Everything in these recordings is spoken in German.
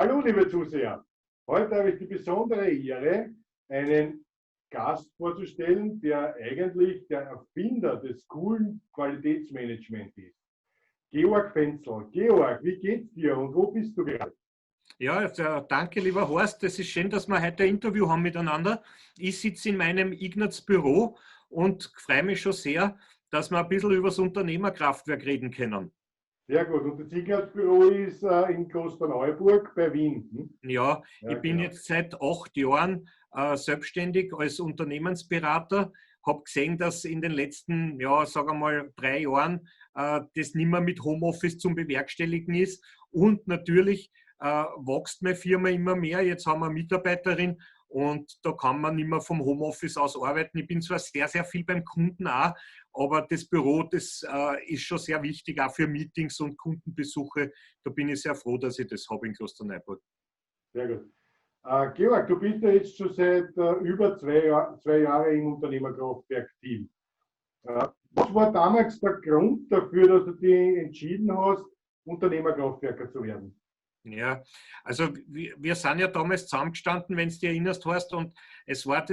Hallo, liebe Zuseher. Heute habe ich die besondere Ehre, einen Gast vorzustellen, der eigentlich der Erfinder des coolen Qualitätsmanagements ist. Georg Fenzel. Georg, wie geht's dir und wo bist du gerade? Ja, danke, lieber Horst. Es ist schön, dass wir heute ein Interview haben miteinander. Ich sitze in meinem Ignaz Büro und freue mich schon sehr, dass wir ein bisschen über das Unternehmerkraftwerk reden können. Sehr gut. Und das Sicherheitsbüro ist in Klosterneuburg bei Wien. Hm? Ja, Ja, ich bin genau. jetzt seit 8 Jahren selbstständig als Unternehmensberater. Habe gesehen, dass in den letzten, ja, sagen wir mal, 3 Jahren das nicht mehr mit Homeoffice zum Bewerkstelligen ist. Und natürlich wächst meine Firma immer mehr. Jetzt haben wir eine Mitarbeiterin und da kann man nicht mehr vom Homeoffice aus arbeiten. Ich bin zwar sehr, sehr viel beim Kunden auch, aber das Büro, das ist schon sehr wichtig, auch für Meetings und Kundenbesuche. Da bin ich sehr froh, dass ich das habe in Klosterneuburg. Sehr gut. Georg, du bist ja jetzt schon seit über 2 Jahre im Unternehmerkraftwerk-Team. Was war damals der Grund dafür, dass du dich entschieden hast, Unternehmerkraftwerker zu werden? Ja, also wir sind ja damals zusammengestanden, wenn du dich erinnerst hast, und es war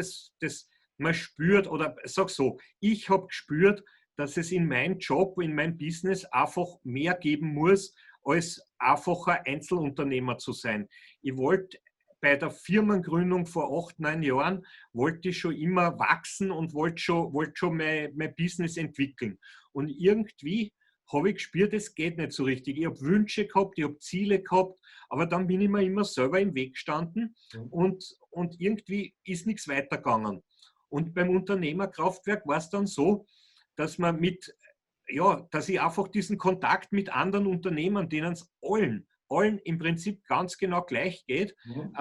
man spürt, oder sag so, ich habe gespürt, dass es in meinem Job, in meinem Business einfach mehr geben muss, als einfacher Einzelunternehmer zu sein. Ich wollte bei der Firmengründung vor 8, 9 Jahren, wollte ich schon immer wachsen und wollte schon mein Business entwickeln. Und irgendwie habe ich gespürt, es geht nicht so richtig. Ich habe Wünsche gehabt, ich habe Ziele gehabt, aber dann bin ich mir immer selber im Weg gestanden und irgendwie ist nichts weitergegangen. Und beim Unternehmerkraftwerk war es dann so, dass man dass ich einfach diesen Kontakt mit anderen Unternehmern, denen es allen im Prinzip ganz genau gleich geht, Mhm.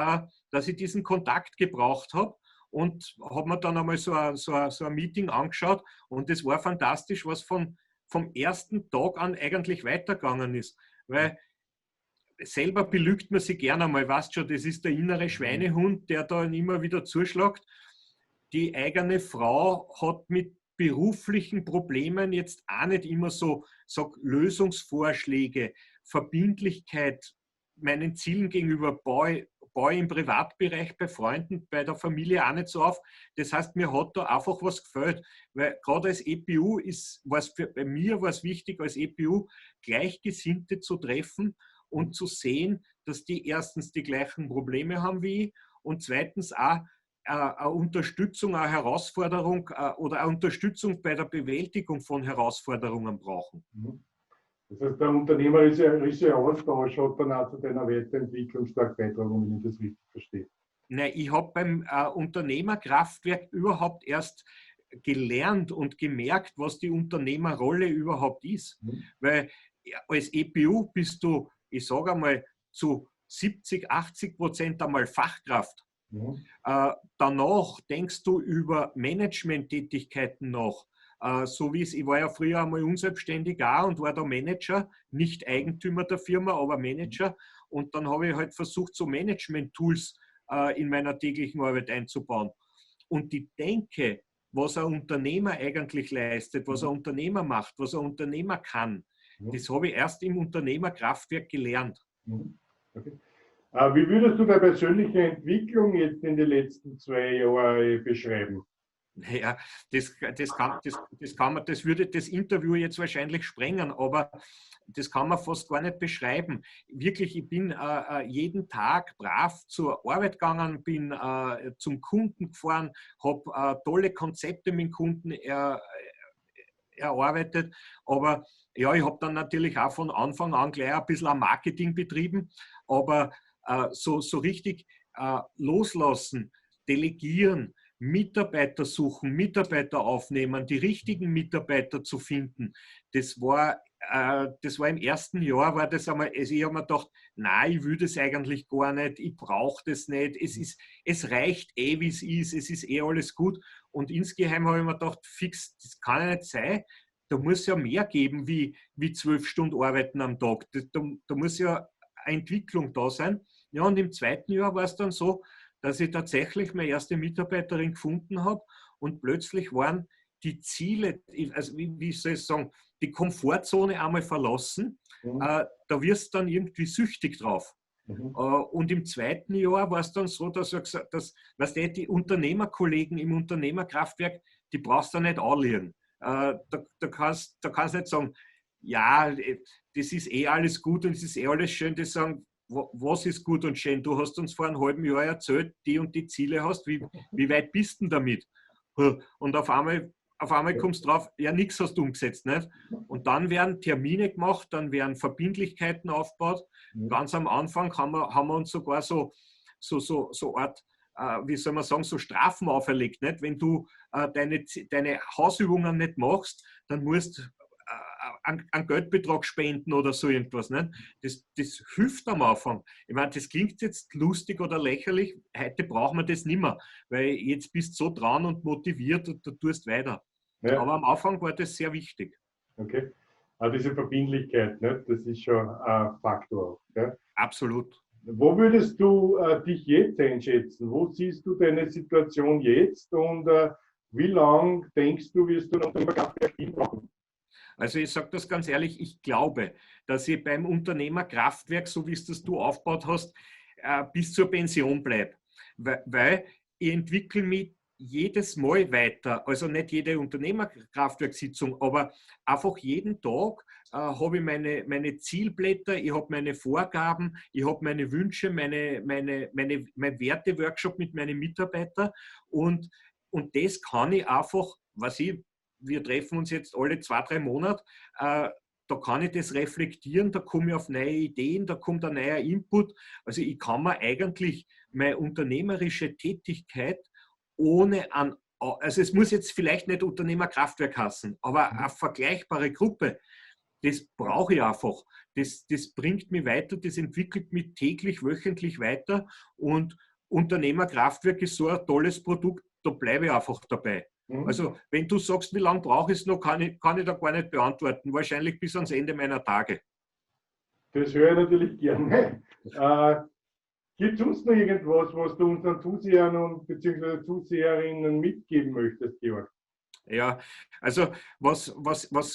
dass ich diesen Kontakt gebraucht habe und habe mir dann einmal so ein Meeting angeschaut und das war fantastisch, was vom ersten Tag an eigentlich weitergegangen ist. Weil selber belügt man sich gerne einmal, weißt schon, das ist der innere Mhm. Schweinehund, der da immer wieder zuschlägt. Die eigene Frau hat mit beruflichen Problemen jetzt auch nicht immer so Lösungsvorschläge, Verbindlichkeit meinen Zielen gegenüber baue im Privatbereich bei Freunden, bei der Familie auch nicht so auf. Das heißt, mir hat da einfach was gefällt, weil gerade als EPU bei mir war es wichtig, als EPU Gleichgesinnte zu treffen und zu sehen, dass die erstens die gleichen Probleme haben wie ich und zweitens auch eine Unterstützung, eine Herausforderung oder eine Unterstützung bei der Bewältigung von Herausforderungen brauchen. Mhm. Das heißt, der unternehmerische Austausch hat dann auch zu deiner Weiterentwicklung stark beitragen, wenn ich das richtig verstehe. Nein, ich habe beim Unternehmerkraftwerk überhaupt erst gelernt und gemerkt, was die Unternehmerrolle überhaupt ist. Mhm. Weil als EPU bist du, ich sage einmal, zu 70, 80% einmal Fachkraft. Mhm. Danach denkst du über Management-Tätigkeiten nach. So wie ich war ja früher einmal unselbstständig auch und war da Manager, nicht Eigentümer der Firma, aber Manager. Und dann habe ich halt versucht, so Management-Tools in meiner täglichen Arbeit einzubauen. Und die Denke, was ein Unternehmer eigentlich leistet, was ein Mhm. Unternehmer macht, was ein Unternehmer kann, Mhm. das habe ich erst im Unternehmerkraftwerk gelernt. Mhm. Okay. Wie würdest du deine persönliche Entwicklung jetzt in den letzten 2 Jahren beschreiben? Naja, das würde das Interview jetzt wahrscheinlich sprengen, aber das kann man fast gar nicht beschreiben. Wirklich, ich bin jeden Tag brav zur Arbeit gegangen, bin zum Kunden gefahren, habe tolle Konzepte mit dem Kunden erarbeitet, aber ja, ich habe dann natürlich auch von Anfang an gleich ein bisschen ein Marketing betrieben, aber so richtig loslassen, delegieren, Mitarbeiter suchen, Mitarbeiter aufnehmen, die richtigen Mitarbeiter zu finden. Das war im ersten Jahr, war das einmal, also ich habe mir gedacht, nein, ich will das eigentlich gar nicht, ich brauche das nicht, es reicht eh, wie es ist eh alles gut. Und insgeheim habe ich mir gedacht, fix, das kann ja nicht sein, da muss ja mehr geben wie 12 Stunden arbeiten am Tag. Da muss ja eine Entwicklung da sein. Ja, und im zweiten Jahr war es dann so, dass ich tatsächlich meine erste Mitarbeiterin gefunden habe und plötzlich waren die Ziele, also wie soll ich sagen, die Komfortzone einmal verlassen, Mhm. da wirst du dann irgendwie süchtig drauf. Und im zweiten Jahr war es dann so, dass er gesagt, weißt du, die Unternehmerkollegen im Unternehmerkraftwerk, die brauchst du nicht anliegen. Da kannst nicht sagen, ja, das ist eh alles gut und es ist eh alles schön. Die sagen, was ist gut und schön? Du hast uns vor einem halben Jahr erzählt, die und die Ziele hast. Wie weit bist du denn damit? Und auf einmal kommst du drauf, ja, nichts hast du umgesetzt. Nicht? Und dann werden Termine gemacht, dann werden Verbindlichkeiten aufgebaut. Ganz am Anfang haben wir uns sogar so Art, wie soll man sagen, so Strafen auferlegt. Nicht? Wenn du deine Hausübungen nicht machst, dann musst du einen Geldbetrag spenden oder so irgendwas. Nicht? Das hilft am Anfang. Ich meine, das klingt jetzt lustig oder lächerlich. Heute brauchen wir das nicht mehr, weil jetzt bist du so dran und motiviert und du tust weiter. Ja. Aber am Anfang war das sehr wichtig. Okay. Aber diese Verbindlichkeit, ne? Das ist schon ein Faktor. Ja? Absolut. Wo würdest du dich jetzt einschätzen? Wo siehst du deine Situation jetzt und wie lange denkst du, wirst du noch im Kraftwerk brauchen? Also ich sage das ganz ehrlich, ich glaube, dass ich beim Unternehmerkraftwerk, so wie es das du aufgebaut hast, bis zur Pension bleibe. Weil ich entwickle mich jedes Mal weiter, also nicht jede Unternehmerkraftwerkssitzung, aber einfach jeden Tag habe ich meine Zielblätter, ich habe meine Vorgaben, ich habe meine Wünsche, mein Werteworkshop mit meinen Mitarbeitern und das kann ich einfach, wir treffen uns jetzt alle 2-3 Monate, da kann ich das reflektieren, da komme ich auf neue Ideen, da kommt ein neuer Input. Also ich kann mir eigentlich meine unternehmerische Tätigkeit also es muss jetzt vielleicht nicht Unternehmerkraftwerk heißen, aber eine vergleichbare Gruppe, das brauche ich einfach. Das bringt mich weiter, das entwickelt mich täglich, wöchentlich weiter und Unternehmerkraftwerk ist so ein tolles Produkt, da bleibe ich einfach dabei. Also wenn du sagst, wie lange brauche ich es noch, kann ich da gar nicht beantworten. Wahrscheinlich bis ans Ende meiner Tage. Das höre ich natürlich gerne. Gibt es sonst noch irgendwas, was du unseren Zusehern und bzw. Zuseherinnen mitgeben möchtest, Georg? Ja, also was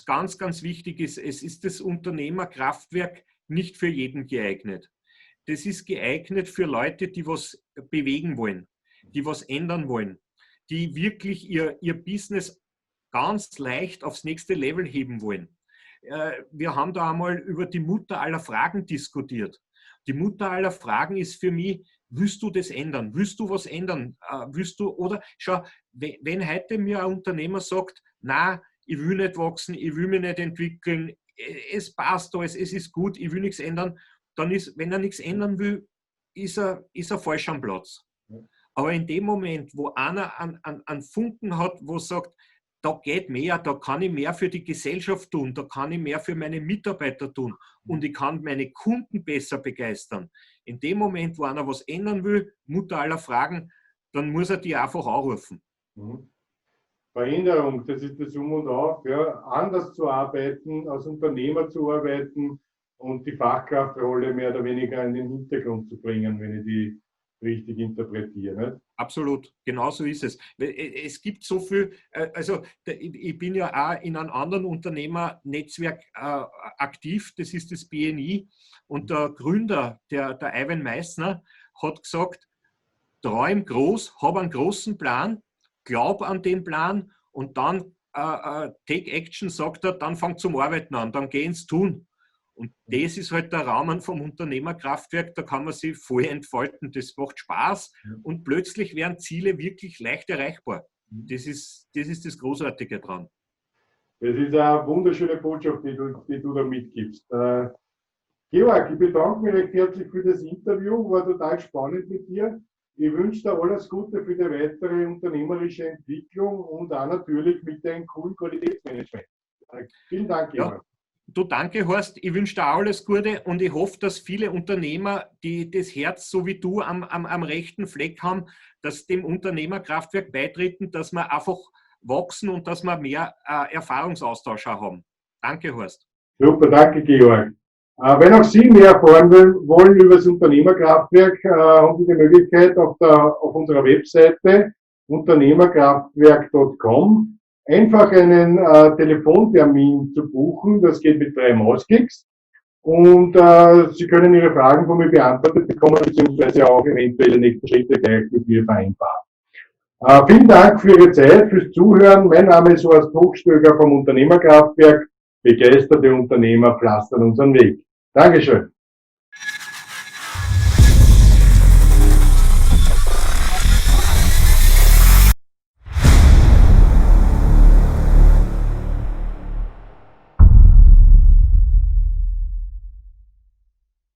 ganz, ganz wichtig ist, es ist das Unternehmerkraftwerk nicht für jeden geeignet. Das ist geeignet für Leute, die was bewegen wollen, die was ändern wollen, die wirklich ihr Business ganz leicht aufs nächste Level heben wollen. Wir haben da einmal über die Mutter aller Fragen diskutiert. Die Mutter aller Fragen ist für mich, willst du das ändern? Willst du was ändern? Oder schau, wenn heute mir ein Unternehmer sagt, na, ich will nicht wachsen, ich will mich nicht entwickeln, es passt alles, es ist gut, ich will nichts ändern, dann ist, wenn er nichts ändern will, ist er falsch am Platz. Aber in dem Moment, wo einer einen Funken hat, wo sagt, da geht mehr, da kann ich mehr für die Gesellschaft tun, da kann ich mehr für meine Mitarbeiter tun und ich kann meine Kunden besser begeistern. In dem Moment, wo einer was ändern will, Mutter aller Fragen, dann muss er die einfach anrufen. Veränderung, das ist das Um und Auf, ja, anders zu arbeiten, als Unternehmer zu arbeiten und die Fachkraftrolle mehr oder weniger in den Hintergrund zu bringen, wenn ich die richtig interpretiere. Nicht? Absolut, genau so ist es. Es gibt so viel, also ich bin ja auch in einem anderen Unternehmernetzwerk aktiv, das ist das BNI und der Gründer, der Ivan Meissner, hat gesagt, träum groß, hab einen großen Plan, glaub an den Plan und dann take action, sagt er, dann fang zum Arbeiten an, dann geh ins Tun. Und das ist halt der Rahmen vom Unternehmerkraftwerk, da kann man sich voll entfalten, das macht Spaß und plötzlich werden Ziele wirklich leicht erreichbar. Das ist das Großartige dran. Das ist eine wunderschöne Botschaft, die du da mitgibst. Georg, ich bedanke mich recht herzlich für das Interview, war total spannend mit dir. Ich wünsche dir alles Gute für die weitere unternehmerische Entwicklung und auch natürlich mit deinem coolen Qualitätsmanagement. Vielen Dank, Georg. Ja. Du, danke, Horst. Ich wünsche dir alles Gute und ich hoffe, dass viele Unternehmer, die das Herz so wie du am rechten Fleck haben, dass dem Unternehmerkraftwerk beitreten, dass wir einfach wachsen und dass wir mehr Erfahrungsaustausch haben. Danke, Horst. Super, danke, Georg. Wenn auch Sie mehr erfahren wollen über das Unternehmerkraftwerk, haben Sie die Möglichkeit auf unserer Webseite unternehmerkraftwerk.com einfach einen Telefontermin zu buchen. Das geht mit 3 Mausklicks. und Sie können Ihre Fragen von mir beantwortet bekommen, beziehungsweise auch eventuelle nächste Schritte gleich mit mir vereinbaren. Vielen Dank für Ihre Zeit, fürs Zuhören. Mein Name ist Horst Hochstöger vom Unternehmerkraftwerk. Begeisterte Unternehmer pflastern unseren Weg. Dankeschön.